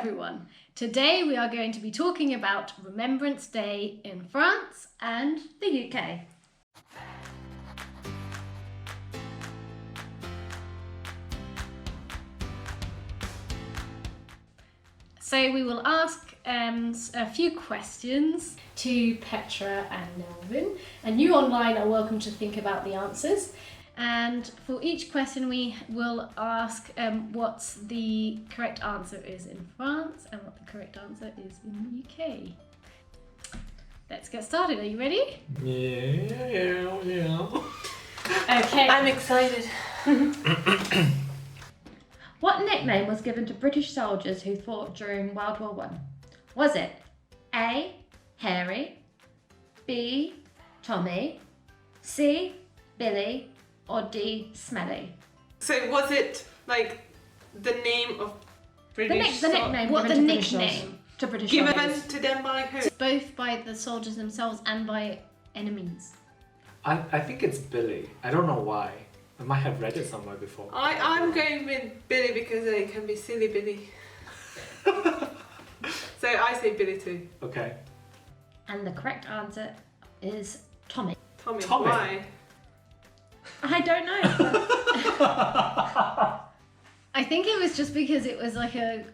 everyone. Today we are going to be talking about Remembrance Day in France and the UK. So we will ask a few questions to Petra and Melvin, and you online are welcome to think about the answers. And for each question we will ask what the correct answer is in France and what the correct answer is in the UK. Let's get started. Are you ready? Yeah. Okay. I'm excited. What nickname was given to British soldiers who fought during World War I? Was it A. Harry, B. Tommy, C. Billy, or D. Smelly? So was it like the name of British The nickname. What the given to British nickname? to British given soldiers. to them by who? Both by the soldiers themselves and by enemies. I think it's Billy. I don't know why. I might have read it somewhere before. I'm going with Billy because it can be silly Billy. So I say Billy too. Okay. And the correct answer is Tommy. Tommy. Tommy. Why? I don't know. I think it was just because it was like a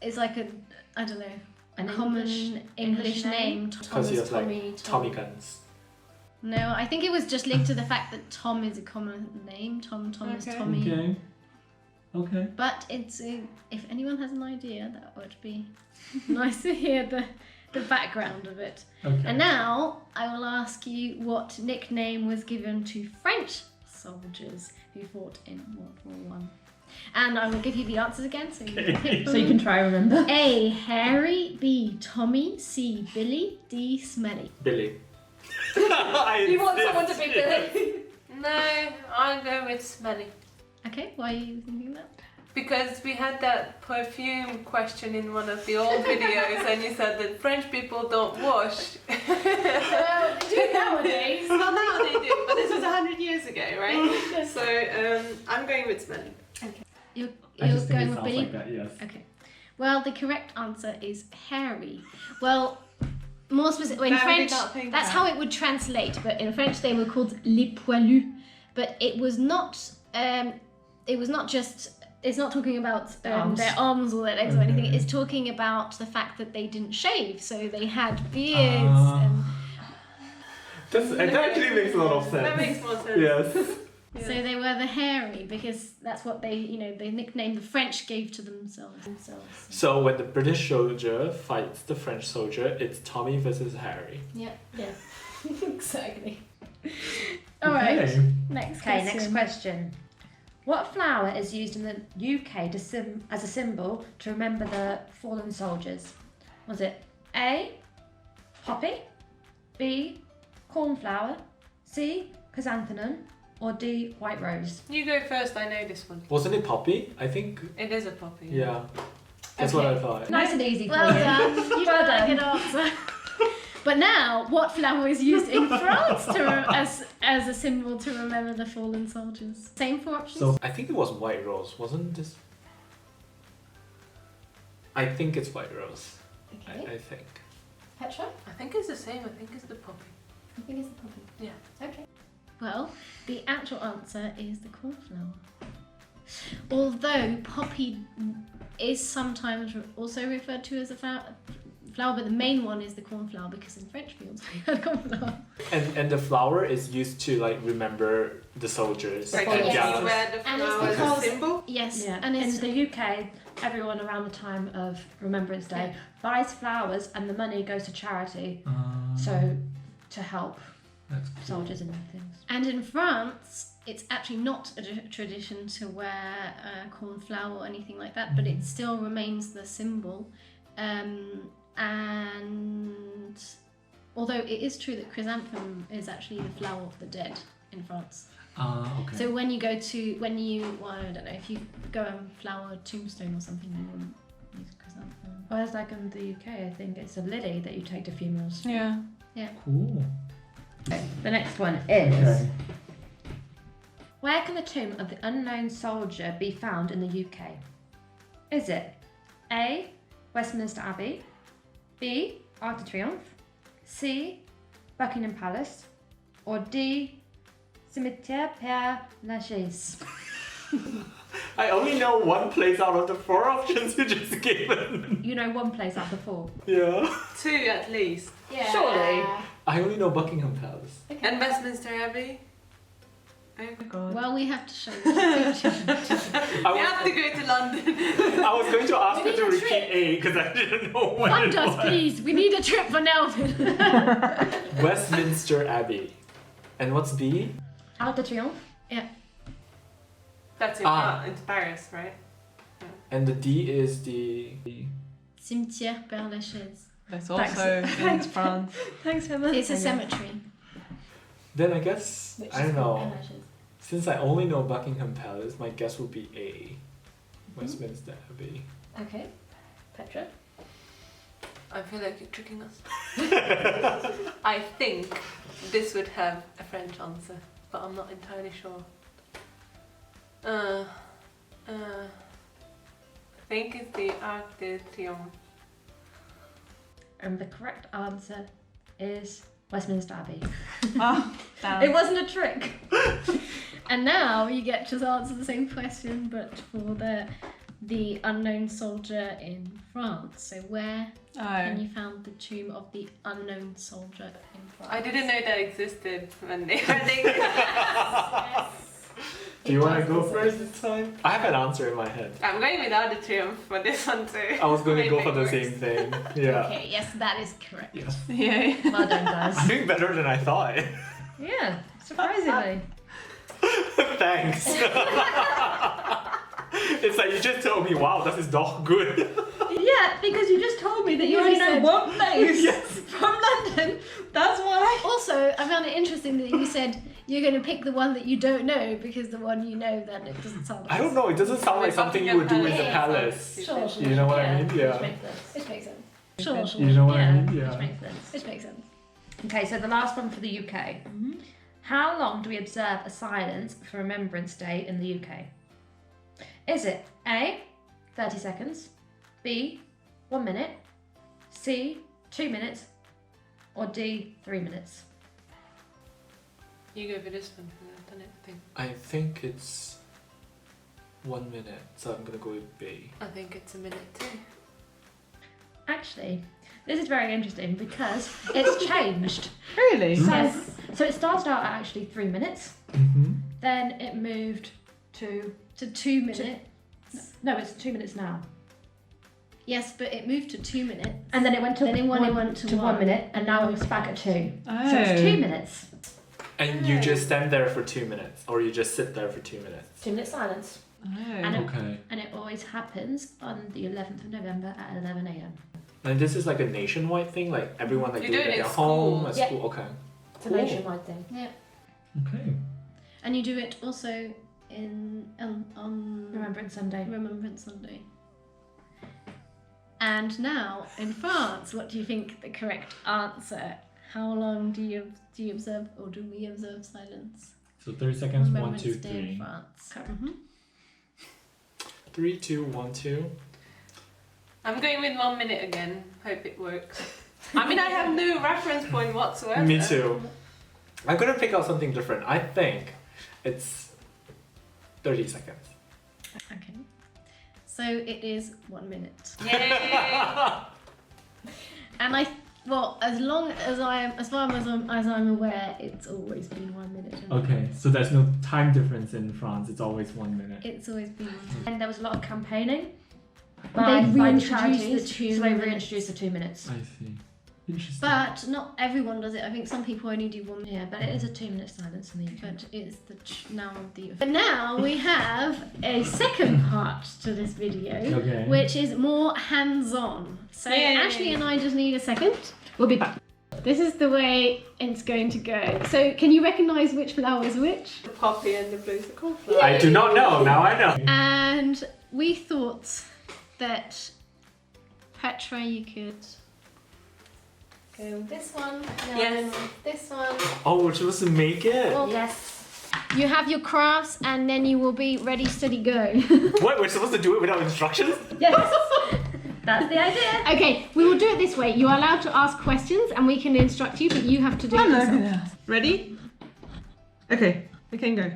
I don't know, a An common English name. Because he was Tommy. like Tommy Guns. No, I think it was just linked to the fact that Tom is a common name. Tom is Okay. Tommy. Okay. But it's if anyone has an idea, that would be nice to hear the background of it. Okay. And now I will ask you what nickname was given to French soldiers who fought in World War I. And I will give you the answers again so you can pick So you can try and remember. A. Harry, B. Tommy, C. Billy, D. Smelly. Billy. You want someone to be Billy? No, I'm going with Smelly. Okay, why are you thinking that? Because we had that perfume question in one of the old videos and you said that French people don't wash. Well, they do nowadays. Well, now they do, but this was 100 years ago, right? So I'm going with Smelly. You're I just think going it with sounds Billy? like that, yes. Okay. Well, the correct answer is Harry. Well, more specific, in Very French, not think that's that. how it would translate, but in French they were called les poilus. But it was not just, it's not talking about Arms. their arms or their legs or Okay. anything, it's talking about the fact that they didn't shave, so they had beards and It actually makes a lot of sense. That makes more sense. Yes. so they were the hairy because that's what they nicknamed the French gave to themselves. So when the British soldier fights the French soldier, it's Tommy versus Harry. Yeah, exactly. All right, Okay. next Okay, question. next question. What flower is used in the UK as a symbol to remember the fallen soldiers? Was it A. Poppy, B. Cornflower, C. Chrysanthemum, or D. White rose? You go first, I know this one. Wasn't it Poppy? I think. It is a poppy. Yeah. That's what I thought. Nice and easy for Well you. done. You Well got a good done. answer. But now, what flower is used in France as a symbol to remember the fallen soldiers? Same four options? So I think it was white rose, wasn't this? I think it's white rose. Okay. I think. Petra? I think it's the same, I think it's the poppy. I think it's the poppy. Yeah. Okay. Well, the actual answer is the cornflower. Although poppy is sometimes also referred to as a flower, but the main one is the cornflower because in French fields we had cornflower. And the flower is used to like remember the soldiers. Like Oh, you yes. wear the And it's flower as a because- symbol. Yes, Yeah. and it's in the UK, everyone around the time of Remembrance Day buys flowers and the money goes to charity, so to help That's soldiers and things. And in France, it's actually not a tradition to wear cornflower or anything like that, but it still remains the symbol. And although it is true that chrysanthemum is actually the flower of the dead in France. okay. So when you go to, well, I don't know, if you go and flower a tombstone or something, you wouldn't use chrysanthemum. Whereas like in the UK, I think it's a lily that you take to funerals. Yeah. Cool. Okay, the next one is... Okay. Where can the tomb of the unknown soldier be found in the UK? Is it A. Westminster Abbey, B. Arc de Triomphe, C. Buckingham Palace, or D. Cimetière Père Lachaise? I only know one place out of the 4 options you just given. You know one place out of the 4. Yeah. 2 at least. Yeah. Surely. I only know Buckingham Palace. Okay. And Westminster Abbey? Oh my god. Well, we have to show you the picture. I we was, have to go to London. I was going to ask We you to need a repeat trip. A because I didn't know what Fund it us, was. please. We need a trip for Nelvin. Westminster Abbey. And what's B? Arc de Triomphe. That's in, it's Paris, right? And the D is the... Cimetière Père Lachaise. That's also in France. Thanks, Emma. It's a cemetery. Then I guess, Which I is don't called know. Père Lachaise. Since I only know Buckingham Palace, my guess would be A. Westminster Abbey. Okay. Petra? I feel like you're tricking us. I think this would have a French answer, but I'm not entirely sure. I think it's the Arc de Triomphe. And the correct answer is Westminster Abbey. Oh, damn. It wasn't a trick. And now you get to answer the same question, but for the unknown soldier in France. So where can you found the tomb of the unknown soldier in France? I didn't know that existed when they were thinking. Yes. Do you It want to does go exist. first this time? I have an answer in my head. I'm going with Arc de Triomphe for this one too. I was going to go for the Maybe same thing. Yeah. Okay, yes, that is correct. Yes. Yeah. Well done, guys. I'm doing better than I thought. Yeah, surprisingly. Thanks. It's like you just told me, wow, that is doch good. Yeah, because you just told me that you You only already know said- one place from London. That's why. Also, I found it interesting that you said you're going to pick the one that you don't know because the one you know, then it doesn't sound like I don't know, it doesn't sound like something you would do in the Yeah. palace. Sure, sure. You know what I mean? Yeah. Which makes sense. Which makes sense. Sure, sure. You know what I Yeah, mean? which Yeah. makes sense. Which makes sense. Okay, so the last one for the UK. How long do we observe a silence for Remembrance Day in the UK? Is it A, 30 seconds, B, 1 minute, C, 2 minutes, or D, 3 minutes? You go for this one, I've done everything. I think it's 1 minute, so I'm gonna go with B. I think it's a minute too. Actually, this is very interesting because it's changed. Really? So it started out at actually 3 minutes, Mm-hmm. then it moved to... To 2 minutes. No, it's 2 minutes now. Yes, but it moved to 2 minutes. And then it went to, Then it went to 1 one. minute, and now it's back at 2. Oh. So it's 2 minutes. And you just stand there for 2 minutes, or you just sit there for 2 minutes. 2 minute silence. Oh. Okay. And it always happens on the 11th of November at 11 a.m. And this is like a nationwide thing, like everyone like You do do it it at in their home, school. at Yeah. school. Okay. It's a Cool. nationwide thing. Yeah. Okay. And you do it also in on Remembrance Sunday. Remembrance Sunday. And now in France, what do you think the correct answer? How long do you observe, or do we observe silence? So 30 seconds. 1, Remembrance 2, Day in 3. France. 3, 2, 1, 2. I'm going with 1 minute again. Hope it works. I mean, I have no reference point whatsoever. Me too. I'm gonna pick out something different. I think it's 30 seconds. Okay. So it is 1 minute. Yay! And as long as as far as I'm aware, it's always been 1 minute. Okay, so there's no time difference in France. It's always 1 minute. It's always been 1 minute. And there was a lot of campaigning. They by reintroduced charities, the 2 so they minutes. reintroduced the 2 minutes. I see. Interesting. But not everyone does it. I think some people only do 1 minute. Yeah, but it is a 2 minute silence in the UK. But it's But now we have a second part to this video, Okay. which is more hands-on. So Yay. Ashley and I just need a second. We'll be back. This is the way it's going to go. So can you recognise which flower is which? The poppy and the blue's the cornflower. I do not know. Now I know. And we thought that Petra, you could go with this one. Yes. This one. Oh, we're supposed to make it. Well, Yes. you have your crafts, and then you will be ready, steady, go. What? We're supposed to do it without instructions? Yes. That's the idea. Okay, we will do it this way. You are allowed to ask questions and we can instruct you, but you have to do it yourself. Ready? Okay, we can go.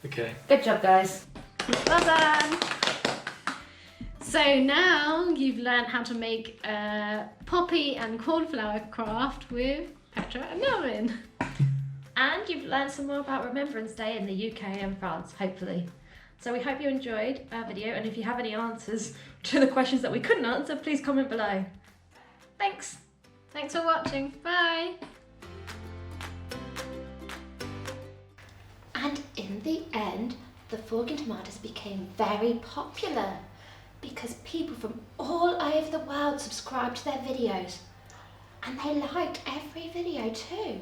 Okay. Good job, guys. Well done. So now you've learned how to make a poppy and cornflower craft with Petra and Melvin. And you've learned some more about Remembrance Day in the UK and France, hopefully. So we hope you enjoyed our video, and if you have any answers to the questions that we couldn't answer, please comment below. Thanks. Thanks for watching. Bye. And in the end, the Fork and Tomatoes became very popular because people from all over the world subscribed to their videos. And they liked every video too.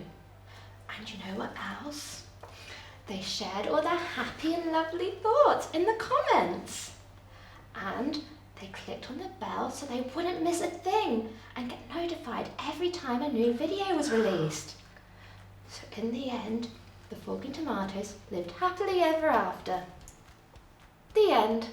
And you know what else? They shared all their happy and lovely thoughts in the comments. And they clicked on the bell so they wouldn't miss a thing and get notified every time a new video was released. So in the end, the Fork and Tomatoes lived happily ever after. The end.